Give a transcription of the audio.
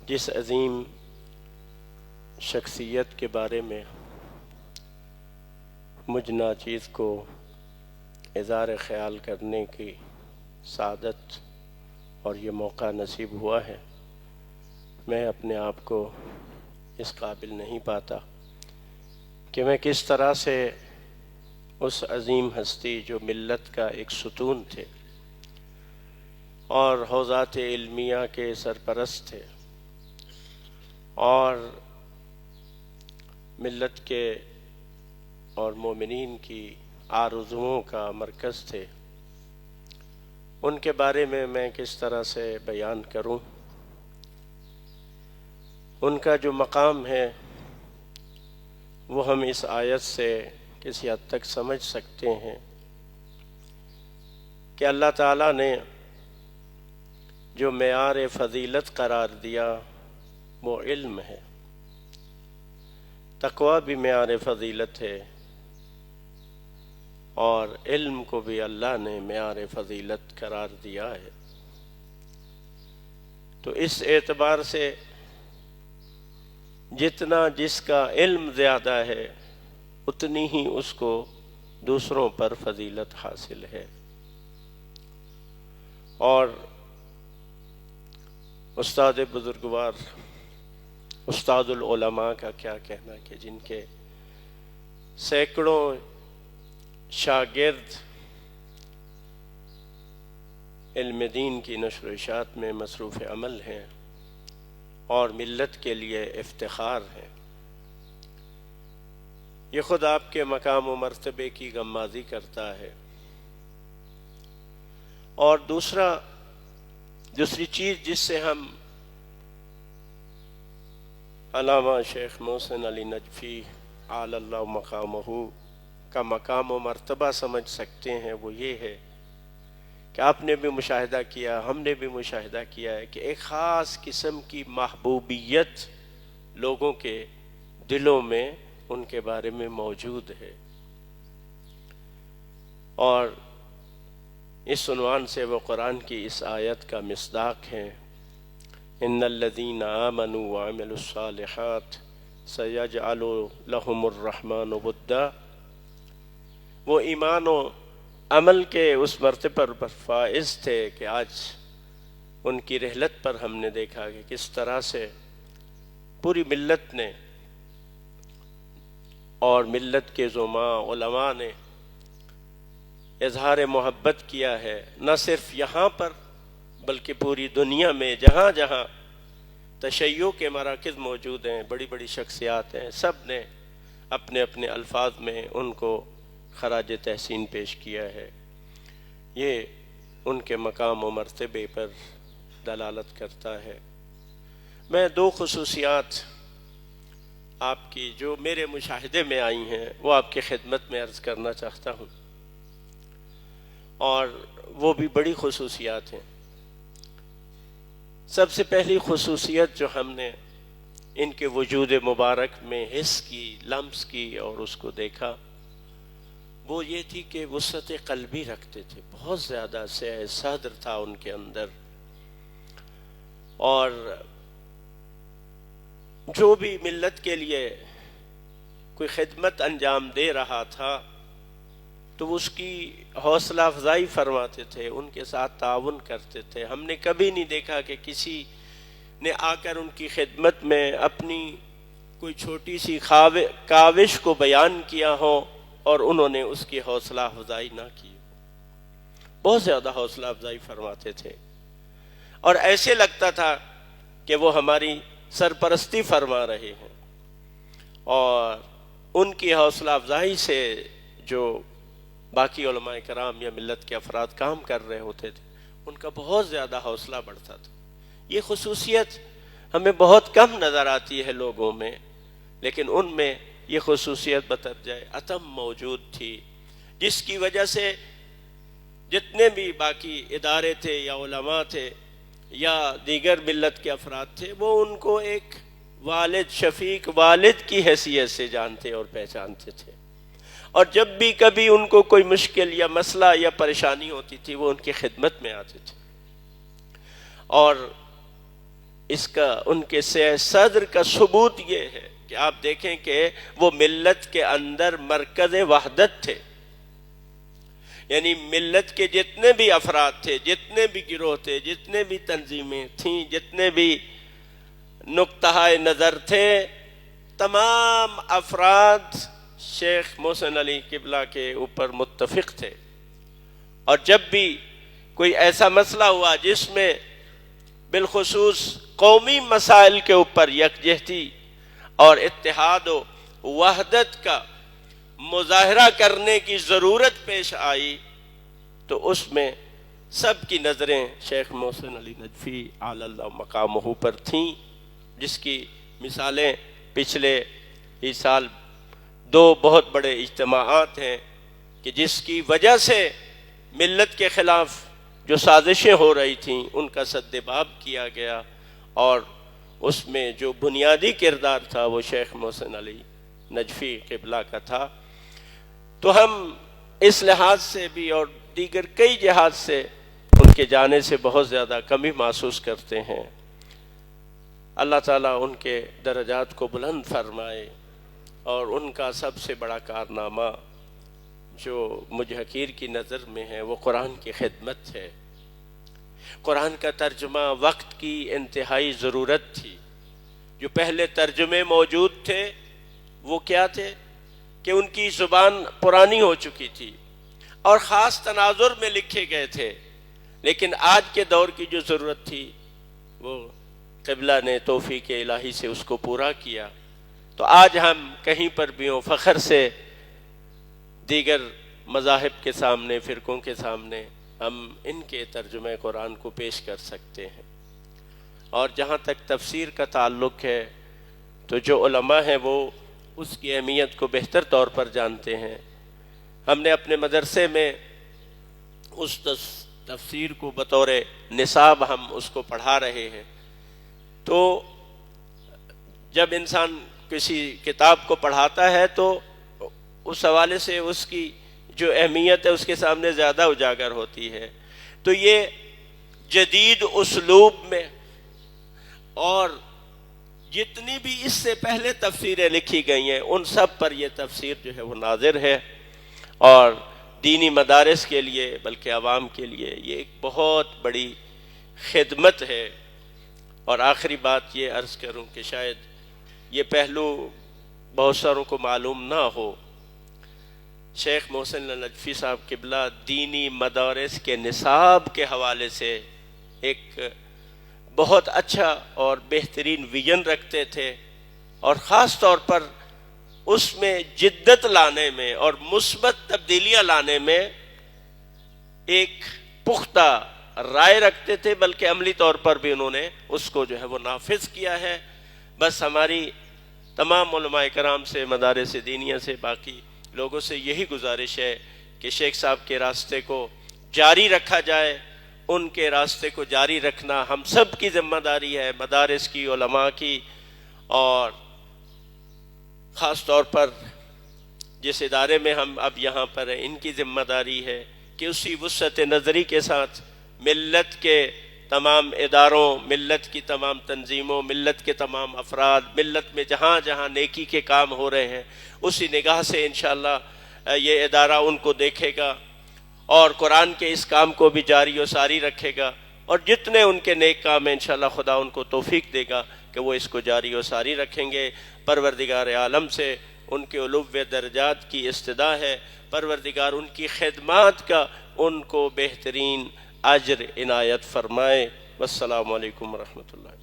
جس عظیم شخصیت کے بارے میں مجھ ناچیز کو اظہار خیال کرنے کی سعادت اور یہ موقع نصیب ہوا ہے، میں اپنے آپ کو اس قابل نہیں پاتا کہ میں کس طرح سے اس عظیم ہستی جو ملت کا ایک ستون تھے اور حوزات علمیہ کے سرپرست تھے اور ملت کے اور مومنین کی آرزوؤں کا مرکز تھے، ان کے بارے میں کس طرح سے بیان کروں۔ ان کا جو مقام ہے وہ ہم اس آیت سے کسی حد تک سمجھ سکتے ہیں کہ اللہ تعالیٰ نے جو معیار فضیلت قرار دیا وہ علم ہے۔ تقویٰ بھی معیار فضیلت ہے اور علم کو بھی اللہ نے معیار فضیلت قرار دیا ہے۔ تو اس اعتبار سے جتنا جس کا علم زیادہ ہے اتنی ہی اس کو دوسروں پر فضیلت حاصل ہے۔ اور استاد بزرگوار استاد العلماء کا کیا کہنا کہ جن کے سینکڑوں شاگرد علم دین کی نشر و اشاعت میں مصروف عمل ہیں اور ملت کے لیے افتخار ہیں، یہ خود آپ کے مقام و مرتبے کی غمازی کرتا ہے۔ اور دوسری چیز جس سے ہم علامہ شیخ محسن علی نجفی اعلی اللہ مقامہ کا مقام و مرتبہ سمجھ سکتے ہیں وہ یہ ہے کہ آپ نے بھی مشاہدہ کیا، ہم نے بھی مشاہدہ کیا ہے کہ ایک خاص قسم کی محبوبیت لوگوں کے دلوں میں ان کے بارے میں موجود ہے۔ اور اس عنوان سے وہ قرآن کی اس آیت کا مصداق ہے، ان الذین آمنوا وعملوا الصالحات سیجعل لهم الرحمن ودا۔ وہ ایمان و عمل کے اس مرتبہ پر فائز تھے کہ آج ان کی رحلت پر ہم نے دیکھا کہ کس طرح سے پوری ملت نے اور ملت کے زعماء علماء نے اظہار محبت کیا ہے، نہ صرف یہاں پر بلکہ پوری دنیا میں جہاں جہاں تشیع کے مراکز موجود ہیں، بڑی بڑی شخصیات ہیں، سب نے اپنے اپنے الفاظ میں ان کو خراج تحسین پیش کیا ہے۔ یہ ان کے مقام و مرتبے پر دلالت کرتا ہے۔ میں دو خصوصیات آپ کی جو میرے مشاہدے میں آئی ہیں وہ آپ کی خدمت میں عرض کرنا چاہتا ہوں، اور وہ بھی بڑی خصوصیات ہیں۔ سب سے پہلی خصوصیت جو ہم نے ان کے وجود مبارک میں حس کی، لمس کی اور اس کو دیکھا وہ یہ تھی کہ وسعت قلبی رکھتے تھے، بہت زیادہ سعہ صدر تھا ان کے اندر، اور جو بھی ملت کے لیے کوئی خدمت انجام دے رہا تھا تو اس کی حوصلہ افزائی فرماتے تھے، ان کے ساتھ تعاون کرتے تھے۔ ہم نے کبھی نہیں دیکھا کہ کسی نے آ کر ان کی خدمت میں اپنی کوئی چھوٹی سی کاوش کو بیان کیا ہو اور انہوں نے اس کی حوصلہ افزائی نہ کی۔ بہت زیادہ حوصلہ افزائی فرماتے تھے اور ایسے لگتا تھا کہ وہ ہماری سرپرستی فرما رہے ہیں، اور ان کی حوصلہ افزائی سے جو باقی علماء کرام یا ملت کے افراد کام کر رہے ہوتے تھے ان کا بہت زیادہ حوصلہ بڑھتا تھا۔ یہ خصوصیت ہمیں بہت کم نظر آتی ہے لوگوں میں، لیکن ان میں یہ خصوصیت بترجہ عتم موجود تھی، جس کی وجہ سے جتنے بھی باقی ادارے تھے یا علماء تھے یا دیگر ملت کے افراد تھے وہ ان کو ایک والد، شفیق والد کی حیثیت سے جانتے اور پہچانتے تھے، اور جب بھی کبھی ان کو کوئی مشکل یا مسئلہ یا پریشانی ہوتی تھی وہ ان کی خدمت میں آتے تھے۔ اور اس کا ان کے صدر کا ثبوت یہ ہے کہ آپ دیکھیں کہ وہ ملت کے اندر مرکز وحدت تھے، یعنی ملت کے جتنے بھی افراد تھے، جتنے بھی گروہ تھے، جتنے بھی تنظیمیں تھیں، جتنے بھی نقطہ نظر تھے، تمام افراد شیخ محسن علی قبلہ کے اوپر متفق تھے۔ اور جب بھی کوئی ایسا مسئلہ ہوا جس میں بالخصوص قومی مسائل کے اوپر یکجہتی اور اتحاد و وحدت کا مظاہرہ کرنے کی ضرورت پیش آئی تو اس میں سب کی نظریں شیخ محسن علی نجفی اعلی اللہ مقامہ پر تھیں، جس کی مثالیں پچھلے ہی سال 2 بہت بڑے اجتماعات ہیں کہ جس کی وجہ سے ملت کے خلاف جو سازشیں ہو رہی تھیں ان کا سدباب کیا گیا، اور اس میں جو بنیادی کردار تھا وہ شیخ محسن علی نجفی قبلہ کا تھا۔ تو ہم اس لحاظ سے بھی اور دیگر کئی جہات سے ان کے جانے سے بہت زیادہ کمی محسوس کرتے ہیں۔ اللہ تعالیٰ ان کے درجات کو بلند فرمائے، اور ان کا سب سے بڑا کارنامہ جو مجھ حقیر کی نظر میں ہے وہ قرآن کی خدمت ہے۔ قرآن کا ترجمہ وقت کی انتہائی ضرورت تھی۔ جو پہلے ترجمے موجود تھے وہ کیا تھے کہ ان کی زبان پرانی ہو چکی تھی اور خاص تناظر میں لکھے گئے تھے، لیکن آج کے دور کی جو ضرورت تھی وہ قبلہ نے توفیق الہی سے اس کو پورا کیا۔ تو آج ہم کہیں پر بھی ہوں فخر سے دیگر مذاہب کے سامنے، فرقوں کے سامنے ہم ان کے ترجمہ قرآن کو پیش کر سکتے ہیں۔ اور جہاں تک تفسیر کا تعلق ہے تو جو علماء ہیں وہ اس کی اہمیت کو بہتر طور پر جانتے ہیں۔ ہم نے اپنے مدرسے میں اس تفسیر کو بطور نصاب ہم اس کو پڑھا رہے ہیں۔ تو جب انسان کسی کتاب کو پڑھاتا ہے تو اس حوالے سے اس کی جو اہمیت ہے اس کے سامنے زیادہ اجاگر ہوتی ہے۔ تو یہ جدید اسلوب میں اور جتنی بھی اس سے پہلے تفسیریں لکھی گئی ہیں ان سب پر یہ تفسیر جو ہے وہ ناظر ہے، اور دینی مدارس کے لیے بلکہ عوام کے لیے یہ ایک بہت بڑی خدمت ہے۔ اور آخری بات یہ عرض کروں کہ شاید یہ پہلو بہت ساروں کو معلوم نہ ہو، شیخ محسن نجفی صاحب قبلہ دینی مدارس کے نصاب کے حوالے سے ایک بہت اچھا اور بہترین ویژن رکھتے تھے، اور خاص طور پر اس میں جدت لانے میں اور مثبت تبدیلیاں لانے میں ایک پختہ رائے رکھتے تھے، بلکہ عملی طور پر بھی انہوں نے اس کو جو ہے وہ نافذ کیا ہے۔ بس ہماری تمام علماء کرام سے، مدارس دینیہ سے، باقی لوگوں سے یہی گزارش ہے کہ شیخ صاحب کے راستے کو جاری رکھا جائے۔ ان کے راستے کو جاری رکھنا ہم سب کی ذمہ داری ہے، مدارس کی، علماء کی، اور خاص طور پر جس ادارے میں ہم اب یہاں پر ہیں ان کی ذمہ داری ہے کہ اسی وسعت نظری کے ساتھ ملت کے تمام اداروں، ملت کی تمام تنظیموں، ملت کے تمام افراد، ملت میں جہاں جہاں نیکی کے کام ہو رہے ہیں اسی نگاہ سے انشاءاللہ یہ ادارہ ان کو دیکھے گا اور قرآن کے اس کام کو بھی جاری و ساری رکھے گا، اور جتنے ان کے نیک کام ہیں انشاءاللہ خدا ان کو توفیق دے گا کہ وہ اس کو جاری و ساری رکھیں گے۔ پروردگار عالم سے ان کے علو درجات کی استدعا ہے، پروردگار ان کی خدمات کا ان کو بہترین اجر عنایت فرمائے۔ والسلام علیکم ورحمۃ اللہ۔